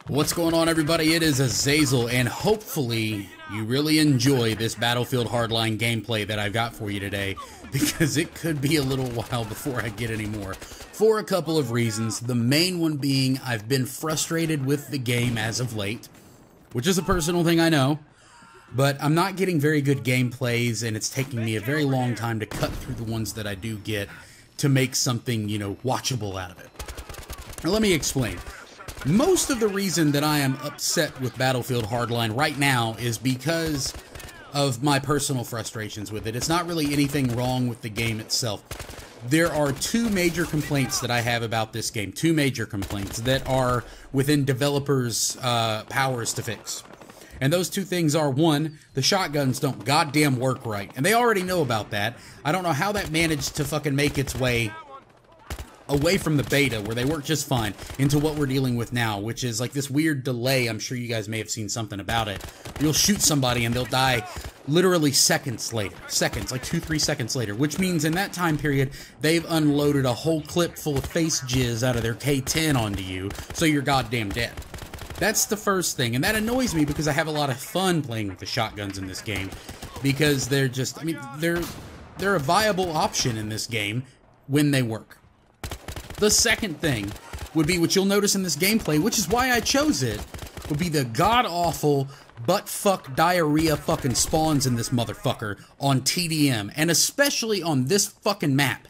What's going on, everybody? It is Azazel, and hopefully you really enjoy this Battlefield Hardline gameplay that I've got for you today, because it could be a little while before I get any more, for a couple of reasons. The main one being I've been frustrated with the game as of late, which is a personal thing, I know, but I'm not getting very good gameplays, and it's taking me a very long time to cut through the ones that I do get to make something, watchable out of it. Now, let me explain. Most of the reason that I am upset with Battlefield Hardline right now is because of my personal frustrations with it. It's not really anything wrong with the game itself. There are two major complaints that I have about this game. Two major complaints that are within developers' powers to fix. And those two things are, one, the shotguns don't goddamn work right. And they already know about that. I don't know how that managed to fucking make its way away from the beta, where they work just fine, into what we're dealing with now, which is like this weird delay. I'm sure you guys may have seen something about it. You'll shoot somebody and they'll die literally seconds later. Seconds, like 2-3 seconds later, which means in that time period, they've unloaded a whole clip full of face jizz out of their K10 onto you, so you're goddamn dead. That's the first thing, and that annoys me because I have a lot of fun playing with the shotguns in this game, because they're just, they're a viable option in this game when they work. The second thing would be what you'll notice in this gameplay, which is why I chose it, would be the god-awful butt-fuck diarrhea fucking spawns in this motherfucker on TDM, and especially on this fucking map.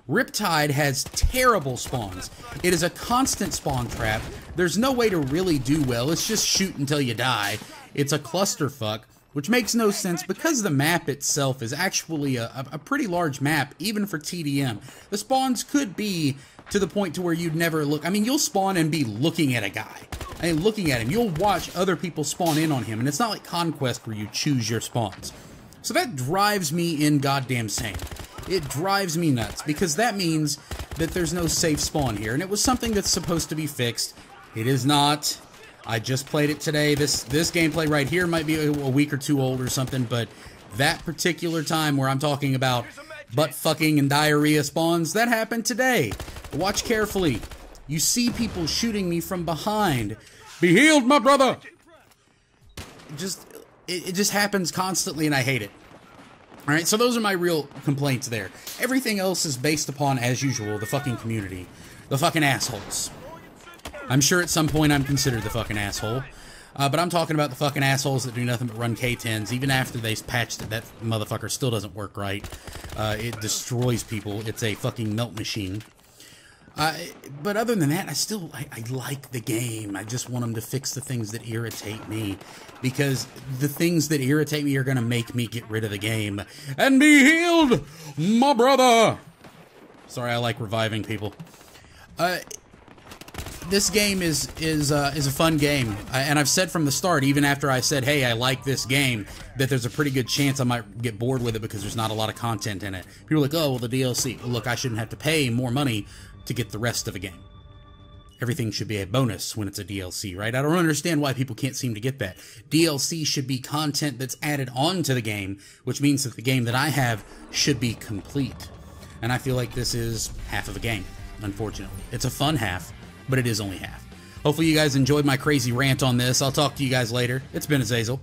Riptide has terrible spawns. It is a constant spawn trap. There's no way to really do well. It's just shoot until you die. It's a clusterfuck, which makes no sense because the map itself is actually a pretty large map, even for TDM. The spawns could be to the point to where you'd never look. You'll spawn and be looking at a guy. Looking at him. You'll watch other people spawn in on him, and it's not like Conquest where you choose your spawns. So that drives me in goddamn sane. It drives me nuts, because that means that there's no safe spawn here, and it was something that's supposed to be fixed. It is not. I just played it today. This gameplay right here might be a week or two old or something, but that particular time where I'm talking about butt fucking and diarrhea spawns, that happened today. Watch carefully. You see people shooting me from behind. Be healed, my brother! It just happens constantly, and I hate it. Alright, so those are my real complaints there. Everything else is based upon, as usual, the fucking community. The fucking assholes. I'm sure at some point I'm considered the fucking asshole. But I'm talking about the fucking assholes that do nothing but run K10s. Even after they patched it, that motherfucker still doesn't work right. It destroys people. It's a fucking melt machine. But other than that, I like the game. I just want them to fix the things that irritate me, because the things that irritate me are going to make me get rid of the game. And be healed, my brother! Sorry, I like reviving people. This game is a fun game, and I've said from the start, even after I said, hey, I like this game, that there's a pretty good chance I might get bored with it because there's not a lot of content in it. People are like, oh, well, the DLC. Well, look, I shouldn't have to pay more money to get the rest of a game. Everything should be a bonus when it's a DLC, right? I don't understand why people can't seem to get that. DLC should be content that's added on to the game, which means that the game that I have should be complete. And I feel like this is half of a game, unfortunately. It's a fun half, but it is only half. Hopefully you guys enjoyed my crazy rant on this. I'll talk to you guys later. It's been Azazel.